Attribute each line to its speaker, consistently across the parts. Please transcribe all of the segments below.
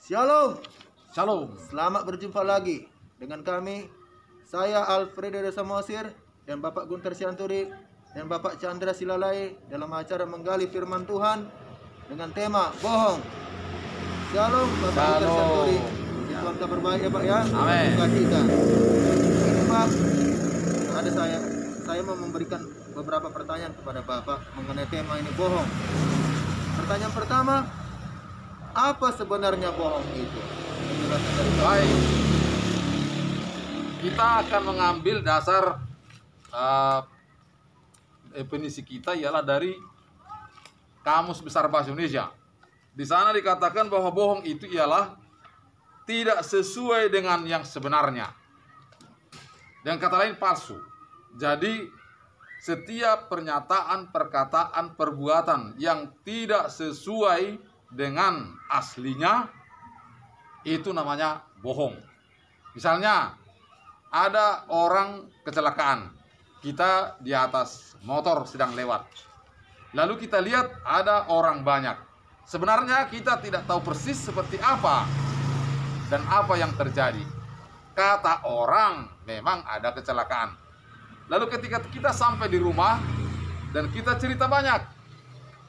Speaker 1: Shalom.
Speaker 2: Shalom.
Speaker 1: Selamat berjumpa lagi dengan kami. Saya Alfredo de Samosir dan Bapak Gunter Sianturi dan Bapak Chandra Silalai dalam acara menggali firman Tuhan dengan tema bohong. Shalom Bapak Gunter Sianturi. Tuhan kabar baik ya Pak ya.
Speaker 2: Amin.
Speaker 1: Kita. Ini Pak, ada saya mau memberikan beberapa pertanyaan kepada Bapak mengenai tema ini bohong. Pertanyaan pertama, apa sebenarnya bohong itu?
Speaker 2: Baik, kita akan mengambil dasar definisi kita ialah dari Kamus Besar Bahasa Indonesia. Di sana dikatakan bahwa bohong itu ialah tidak sesuai dengan yang sebenarnya. Dengan kata lain palsu. Jadi setiap pernyataan, perkataan, perbuatan yang tidak sesuai dengan aslinya itu namanya bohong. Misalnya ada orang kecelakaan, kita di atas motor sedang lewat, lalu kita lihat ada orang banyak. Sebenarnya kita tidak tahu persis seperti apa dan apa yang terjadi. Kata orang memang ada kecelakaan. Lalu ketika kita sampai di rumah dan kita cerita banyak,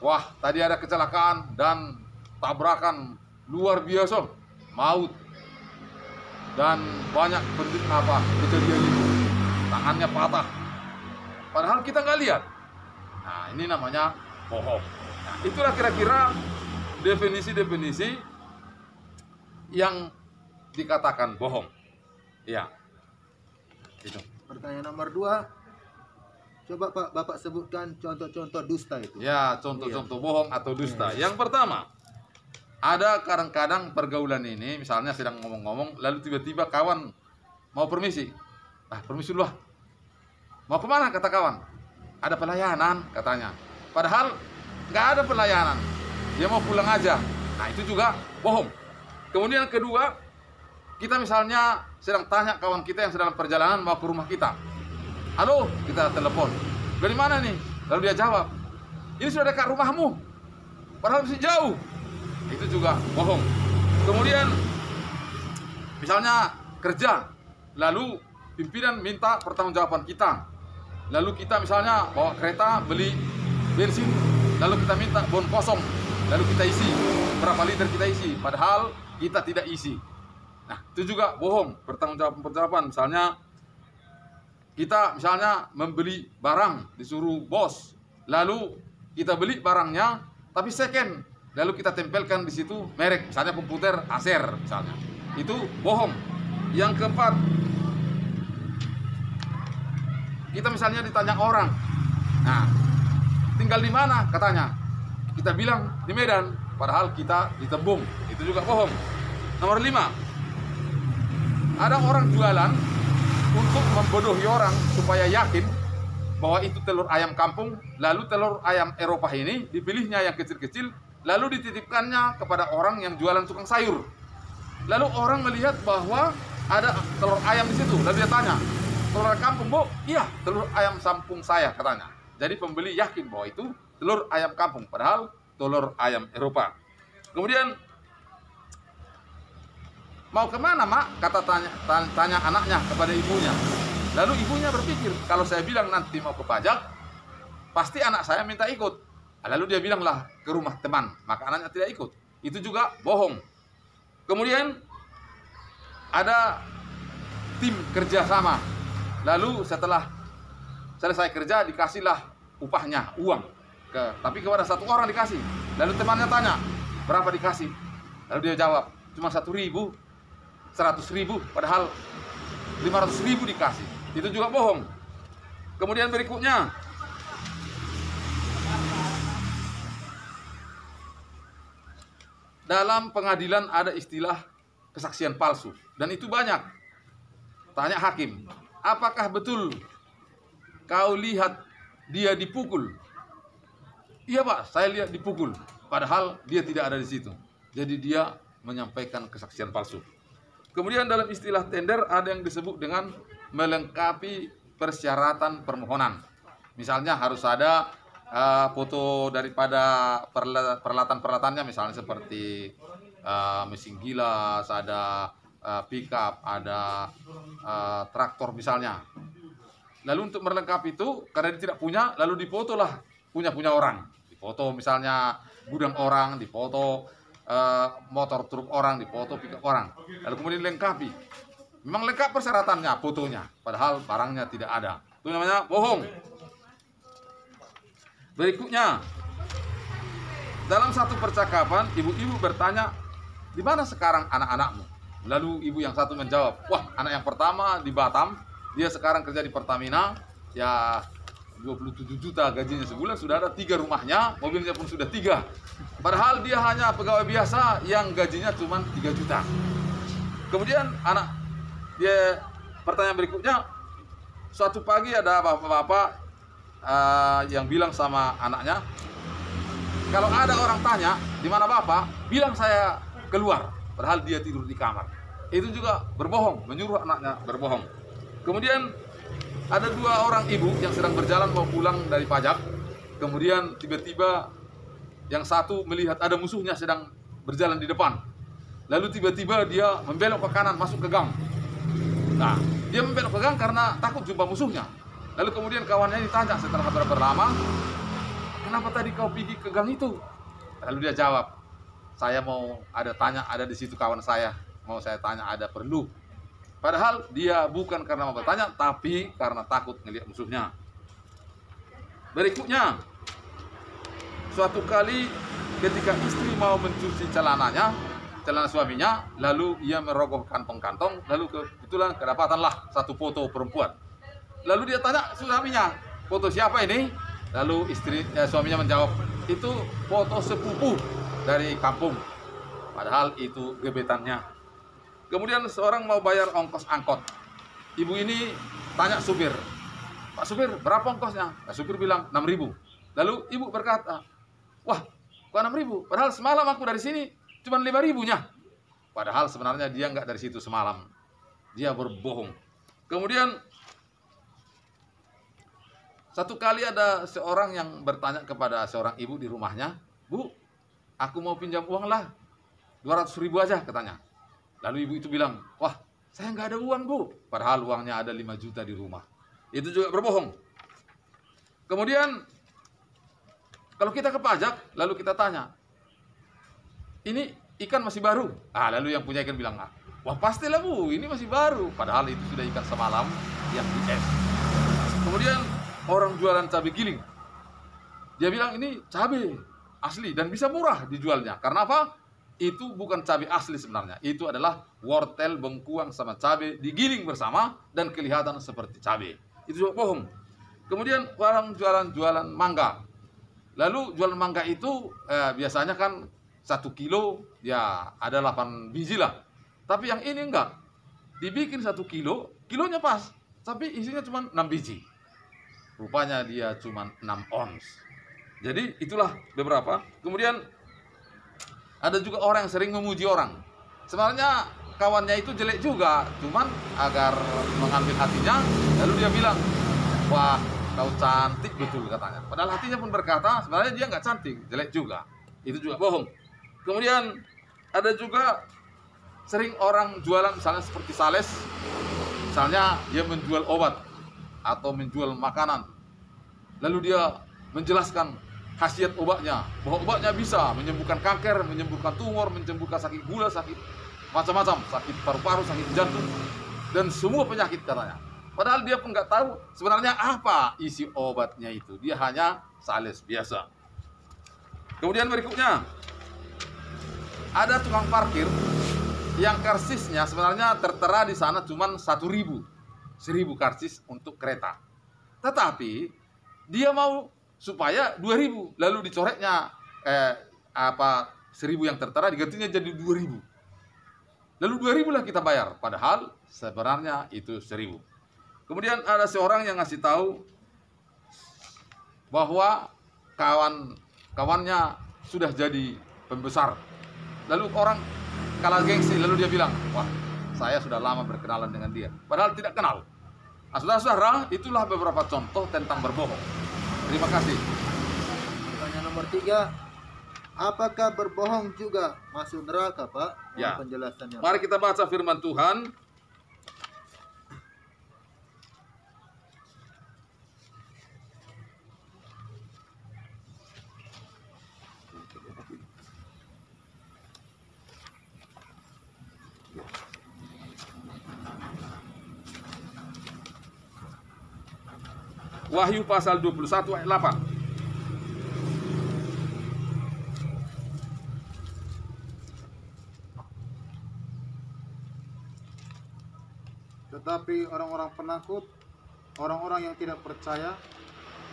Speaker 2: wah tadi ada kecelakaan dan tabrakan luar biasa, maut dan banyak kejadian itu, tangannya patah, padahal kita nggak lihat. Nah ini namanya bohong. Nah, itulah kira-kira definisi-definisi yang dikatakan bohong. Ya, itu.
Speaker 1: Pertanyaan nomor 2, coba Pak Bapak sebutkan contoh-contoh dusta itu.
Speaker 2: Ya, contoh-contoh bohong atau dusta. Yang pertama, ada kadang-kadang pergaulan ini, misalnya sedang ngomong-ngomong, lalu tiba-tiba kawan mau permisi. Permisi dulu lah. Mau kemana kata kawan? Ada pelayanan katanya. Padahal nggak ada pelayanan. Dia mau pulang aja. Nah itu juga bohong. Kemudian kedua, kita misalnya sedang tanya kawan kita yang sedang perjalanan mau ke rumah kita. Halo, kita telepon. Dari mana nih? Lalu dia jawab, ini sudah dekat rumahmu. Padahal masih jauh. Itu juga bohong. Kemudian misalnya kerja, lalu pimpinan minta pertanggungjawaban kita. Lalu kita misalnya bawa kereta beli bensin, lalu kita minta bon kosong, lalu kita isi. Berapa liter kita isi? Padahal kita tidak isi. Nah, itu juga bohong, pertanggungjawaban. Misalnya kita membeli barang disuruh bos, lalu kita beli barangnya tapi second, lalu kita tempelkan di situ merek, misalnya komputer Acer misalnya. Itu bohong. Yang keempat, kita misalnya ditanya orang, nah tinggal di mana katanya, kita bilang di Medan, padahal kita di Tembung. Itu juga bohong. Nomor 5, ada orang jualan untuk membodohi orang supaya yakin bahwa itu telur ayam kampung, lalu telur ayam Eropa ini dipilihnya yang kecil-kecil, lalu dititipkannya kepada orang yang jualan tukang sayur. Lalu orang melihat bahwa ada telur ayam di situ, lalu dia tanya, telur ayam kampung Bu? Iya, telur ayam kampung saya katanya. Jadi pembeli yakin bahwa itu telur ayam kampung, padahal telur ayam Eropa. Kemudian, mau kemana mak? Kata tanya anaknya kepada ibunya. Lalu ibunya berpikir, kalau saya bilang nanti mau ke pajak, pasti anak saya minta ikut. Lalu dia bilanglah ke rumah teman, maka anaknya tidak ikut. Itu juga bohong. Kemudian ada tim kerjasama. Lalu setelah selesai kerja dikasihlah upahnya, uang. Tapi kepada satu orang dikasih. Lalu temannya tanya, berapa dikasih? Lalu dia jawab, cuma 1.000. 100.000, padahal 500.000 dikasih. Itu juga bohong. Kemudian berikutnya, dalam pengadilan ada istilah kesaksian palsu, dan itu banyak. Tanya hakim, apakah betul kau lihat dia dipukul? Iya Pak, saya lihat dipukul, padahal dia tidak ada di situ. Jadi dia menyampaikan kesaksian palsu. Kemudian dalam istilah tender ada yang disebut dengan melengkapi persyaratan permohonan. Misalnya harus ada foto daripada peralatan-peralatannya, misalnya seperti mesin gilas, ada pickup, ada traktor misalnya. Lalu untuk melengkapi itu, karena dia tidak punya, lalu difotolah punya orang. Difoto misalnya gudang orang, difoto motor truk orang, difoto pickup orang. Lalu kemudian dilengkapi. Memang lengkap persyaratannya, fotonya, padahal barangnya tidak ada. Itu namanya bohong. Berikutnya, dalam satu percakapan, ibu-ibu bertanya, di mana sekarang anak-anakmu? Lalu ibu yang satu menjawab, wah, anak yang pertama di Batam, dia sekarang kerja di Pertamina, ya 27 juta gajinya sebulan, sudah ada 3 rumahnya, mobilnya pun sudah 3. Padahal dia hanya pegawai biasa yang gajinya cuma 3 juta. Kemudian dia pertanyaan berikutnya, suatu pagi ada bapak-bapak yang bilang sama anaknya, kalau ada orang tanya di mana bapak, bilang saya keluar, padahal dia tidur di kamar. Itu juga berbohong, menyuruh anaknya berbohong. Kemudian ada 2 orang ibu yang sedang berjalan mau pulang dari pajak. Kemudian tiba-tiba yang satu melihat ada musuhnya sedang berjalan di depan. Lalu tiba-tiba dia membelok ke kanan, masuk ke gang. Nah, dia membelok ke gang karena takut jumpa musuhnya. Lalu kemudian kawannya ditanya setelah beberapa lama, kenapa tadi kau pergi ke gang itu? Lalu dia jawab, saya mau ada di situ kawan saya, mau saya tanya, ada perlu. Padahal dia bukan karena mau bertanya, tapi karena takut melihat musuhnya. Berikutnya, suatu kali ketika istri mau mencuci celana suaminya, lalu ia merogoh kantong-kantong, lalu kebetulan kedapatanlah satu foto perempuan. Lalu dia tanya suaminya, foto siapa ini? Lalu suaminya menjawab, itu foto sepupu dari kampung. Padahal itu gebetannya. Kemudian seorang mau bayar ongkos angkot. Ibu ini tanya supir, Pak supir, berapa ongkosnya? Nah, supir bilang 6.000. Lalu ibu berkata, wah, kok 6.000? Padahal semalam aku dari sini cuma 5.000-nya. Padahal sebenarnya dia nggak dari situ semalam. Dia berbohong. Kemudian satu kali ada seorang yang bertanya kepada seorang ibu di rumahnya, Bu, aku mau pinjam uang lah, 200.000 aja katanya. Lalu ibu itu bilang, wah, saya nggak ada uang, Bu. Padahal uangnya ada 5 juta di rumah. Itu juga berbohong. Kemudian kalau kita ke pajak, lalu kita tanya, ini ikan masih baru? Lalu yang punya ikan bilang, wah pastilah Bu, ini masih baru. Padahal itu sudah ikan semalam yang di es. Kemudian orang jualan cabai giling, dia bilang ini cabai asli dan bisa murah dijualnya. Karena apa? Itu bukan cabai asli sebenarnya. Itu adalah wortel, bengkuang sama cabai digiling bersama dan kelihatan seperti cabai. Itu juga bohong. Kemudian orang jualan mangga. Lalu jualan mangga itu biasanya kan 1 kilo ya ada 8 biji lah. Tapi yang ini enggak. Dibikin 1 kilo, kilonya pas, tapi isinya cuma 6 biji. Rupanya dia cuma 6 ons. Jadi itulah beberapa. Kemudian ada juga orang yang sering memuji orang. Sebenarnya kawannya itu jelek juga, cuman agar mengambil hatinya, lalu dia bilang, wah kau cantik betul katanya. Padahal hatinya pun berkata, sebenarnya dia nggak cantik, jelek juga. Itu juga bohong. Kemudian ada juga sering orang jualan misalnya seperti sales. Misalnya dia menjual obat atau menjual makanan. Lalu dia menjelaskan khasiat obatnya, bahwa obatnya bisa menyembuhkan kanker, menyembuhkan tumor, menyembuhkan sakit gula, sakit macam-macam, sakit paru-paru, sakit jantung, dan semua penyakit katanya. Padahal dia pun nggak tahu sebenarnya apa isi obatnya itu. Dia hanya sales biasa. Kemudian berikutnya, ada tukang parkir yang karsisnya sebenarnya tertera di sana cuma 1.000 karsis untuk kereta. Tetapi dia mau supaya 2.000, lalu dicoretnya 1.000 yang tertera digantinya jadi 2.000. Lalu 2.000 lah kita bayar, padahal sebenarnya itu 1.000. Kemudian ada seorang yang ngasih tahu bahwa kawannya sudah jadi pembesar. Lalu orang kalah gengsi, lalu dia bilang, wah saya sudah lama berkenalan dengan dia, padahal tidak kenal. Nah, saudara-saudara, itulah beberapa contoh tentang berbohong. Terima kasih.
Speaker 1: Pertanyaan nomor 3, Apakah berbohong juga masuk neraka, Pak? Mohon
Speaker 2: Ya.
Speaker 1: penjelasannya.
Speaker 2: Mari kita baca firman Tuhan. Wahyu pasal 21 ayat 8.
Speaker 3: Tetapi orang-orang penakut, orang-orang yang tidak percaya,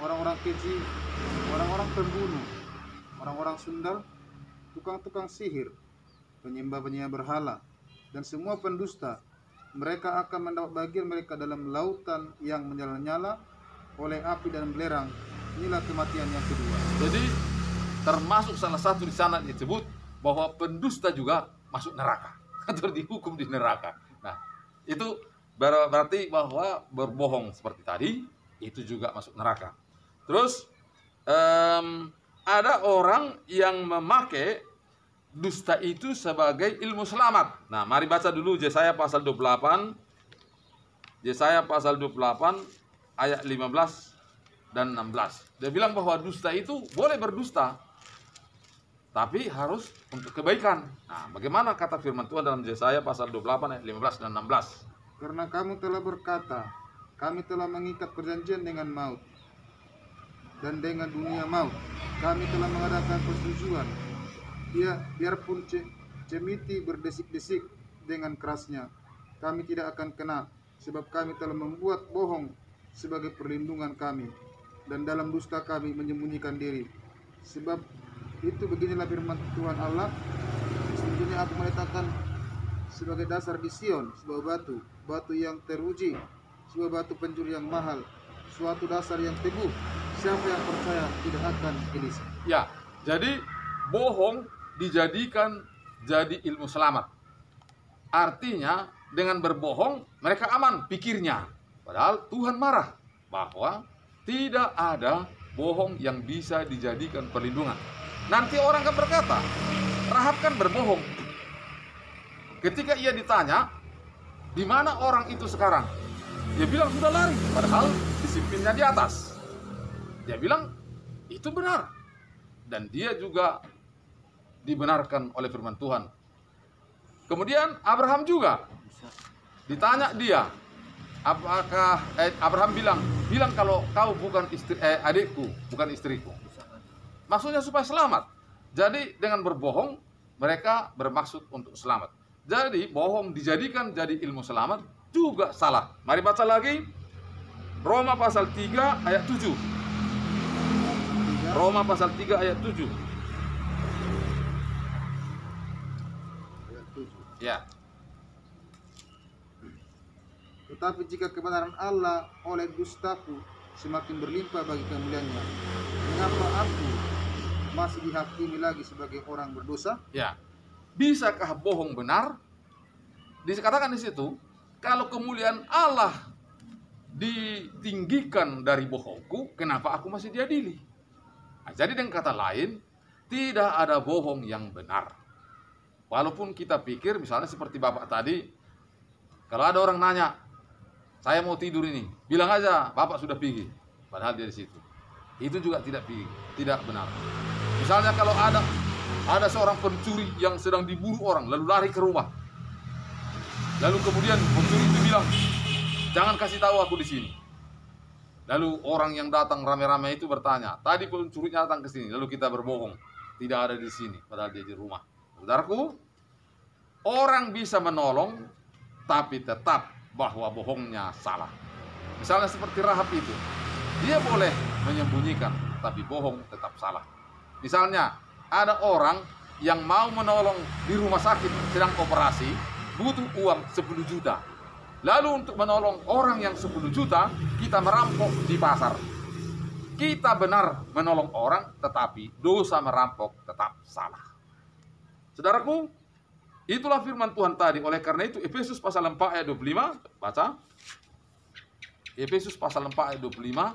Speaker 3: orang-orang keji, orang-orang pembunuh, orang-orang sundal, tukang-tukang sihir, penyembah-penyembah berhala, dan semua pendusta, mereka akan mendapat bagian mereka dalam lautan yang menyala-nyala oleh api dan belerang. Inilah kematian yang kedua.
Speaker 2: Jadi termasuk salah satu di sana disebut bahwa pendusta juga masuk neraka atau dihukum di neraka. Nah, itu berarti bahwa berbohong seperti tadi itu juga masuk neraka. Terus ada orang yang memakai dusta itu sebagai ilmu selamat. Nah, mari baca dulu Yesaya pasal 28. Yesaya pasal 28 ayat 15 dan 16. Dia bilang bahwa dusta itu boleh berdusta, tapi harus untuk kebaikan. Nah, bagaimana kata firman Tuhan dalam Yesaya pasal 28 ayat 15 dan 16?
Speaker 3: Karena kamu telah berkata, kami telah mengikat perjanjian dengan maut dan dengan dunia maut. Kami telah mengadakan persetujuan. Biarpun cemiti berdesik-desik dengan kerasnya, kami tidak akan kena, sebab kami telah membuat bohong sebagai perlindungan kami, dan dalam dusta kami menyembunyikan diri. Sebab itu beginilah firman Tuhan Allah, sesungguhnya aku meletakkan sebagai dasar di Sion sebuah batu, batu yang teruji, sebuah batu penjuru yang mahal, suatu dasar yang teguh. Siapa yang percaya tidak akan gelisah.
Speaker 2: Ya, jadi bohong dijadikan jadi ilmu selamat. Artinya dengan berbohong mereka aman pikirnya. Padahal Tuhan marah bahwa tidak ada bohong yang bisa dijadikan perlindungan. Nanti orang akan berkata, Rahab kan berbohong. Ketika ia ditanya, di mana orang itu sekarang? Dia bilang sudah lari, padahal disimpinnya di atas. Dia bilang itu benar. Dan dia juga dibenarkan oleh firman Tuhan. Kemudian Abraham juga ditanya dia, apakah Abraham bilang kalau kau bukan adikku, bukan istriku. Maksudnya supaya selamat. Jadi dengan berbohong mereka bermaksud untuk selamat. Jadi bohong dijadikan jadi ilmu selamat juga salah. Mari baca lagi Roma pasal 3 ayat 7. Roma pasal 3 ayat 7.
Speaker 3: Ayat 7.
Speaker 2: Ya.
Speaker 3: Tetapi jika kebenaran Allah oleh dustaku semakin berlimpah bagi kemuliaannya, mengapa aku masih dihakimi lagi sebagai orang berdosa?
Speaker 2: Ya. Bisakah bohong benar? Dikatakan di situ, kalau kemuliaan Allah ditinggikan dari bohongku, kenapa aku masih diadili? Nah, jadi dengan kata lain, tidak ada bohong yang benar. Walaupun kita pikir, misalnya seperti Bapak tadi, kalau ada orang nanya, saya mau tidur ini, bilang aja Bapak sudah pergi, padahal dia di situ. Itu juga tidak benar. Misalnya kalau ada seorang pencuri yang sedang diburu orang, lalu lari ke rumah. Lalu kemudian pencuri itu bilang, jangan kasih tahu aku di sini. Lalu orang yang datang rame-rame itu bertanya, tadi pencurinya datang ke sini, lalu kita berbohong, tidak ada di sini, padahal dia di rumah. Saudaraku, orang bisa menolong, tapi tetap bahwa bohongnya salah. Misalnya seperti Rahab itu, dia boleh menyembunyikan, tapi bohong tetap salah. Misalnya, ada orang yang mau menolong di rumah sakit sedang operasi, butuh uang 10 juta. Lalu untuk menolong orang yang 10 juta, kita merampok di pasar. Kita benar menolong orang, tetapi dosa merampok tetap salah. Saudaraku, itulah firman Tuhan tadi. Oleh karena itu, Efesus pasal 4 ayat 25, baca. Efesus pasal 4 ayat 25.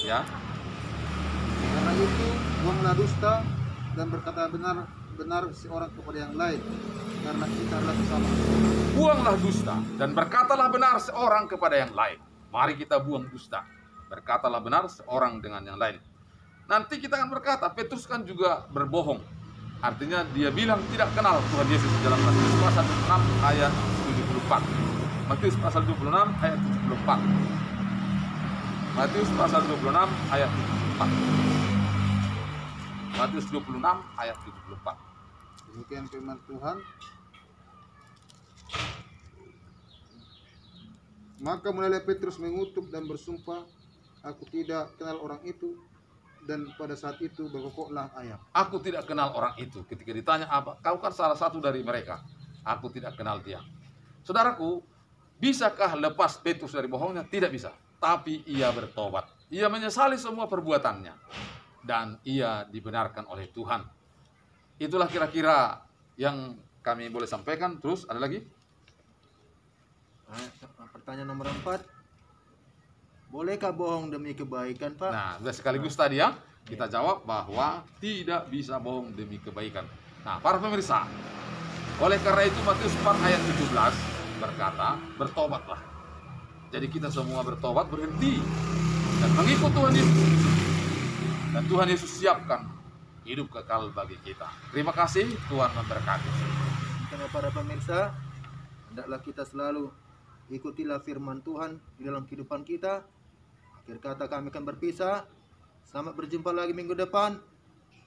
Speaker 2: Ya.
Speaker 3: Karena itu, buanglah dusta dan berkata benar seorang kepada yang lain, karena kita adalah sesama.
Speaker 2: Buanglah dusta dan berkatalah benar seorang kepada yang lain. Mari kita buang dusta. Berkatalah benar seorang dengan yang lain. Nanti kita akan berkata, Petrus kan juga berbohong. Artinya dia bilang tidak kenal Tuhan Yesus dalam Matius pasal 26 ayat 74. Matius pasal 26 ayat 74. Matius pasal 26 ayat 74. Matius 26 ayat 74.
Speaker 3: Demikian firman Tuhan. Maka mulailah Petrus mengutuk dan bersumpah, aku tidak kenal orang itu. Dan pada saat itu berkokoklah ayam.
Speaker 2: Aku tidak kenal orang itu. Ketika ditanya apa, kau kan salah satu dari mereka. Aku tidak kenal dia. Saudaraku, bisakah lepas Petrus dari bohongnya? Tidak bisa. Tapi ia bertobat. Ia menyesali semua perbuatannya. Dan ia dibenarkan oleh Tuhan. Itulah kira-kira yang kami boleh sampaikan. Terus ada lagi?
Speaker 1: Pertanyaan nomor 4. Bolehkah bohong demi kebaikan, Pak?
Speaker 2: Nah, sudah sekaligus tadi ya, kita jawab bahwa tidak bisa bohong demi kebaikan. Nah, para pemirsa, oleh karena itu Matius 4 ayat 17 berkata, bertobatlah. Jadi kita semua bertobat, berhenti dan mengikut Tuhan Yesus. Dan Tuhan Yesus siapkan hidup kekal bagi kita. Terima kasih, Tuhan memberkati.
Speaker 1: Karena para pemirsa, hendaklah kita selalu ikutilah firman Tuhan di dalam kehidupan kita. Akhir kata kami akan berpisah. Selamat berjumpa lagi minggu depan.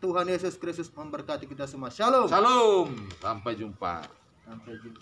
Speaker 1: Tuhan Yesus Kristus memberkati kita semua. Shalom.
Speaker 2: Shalom. Sampai jumpa.
Speaker 1: Sampai jumpa.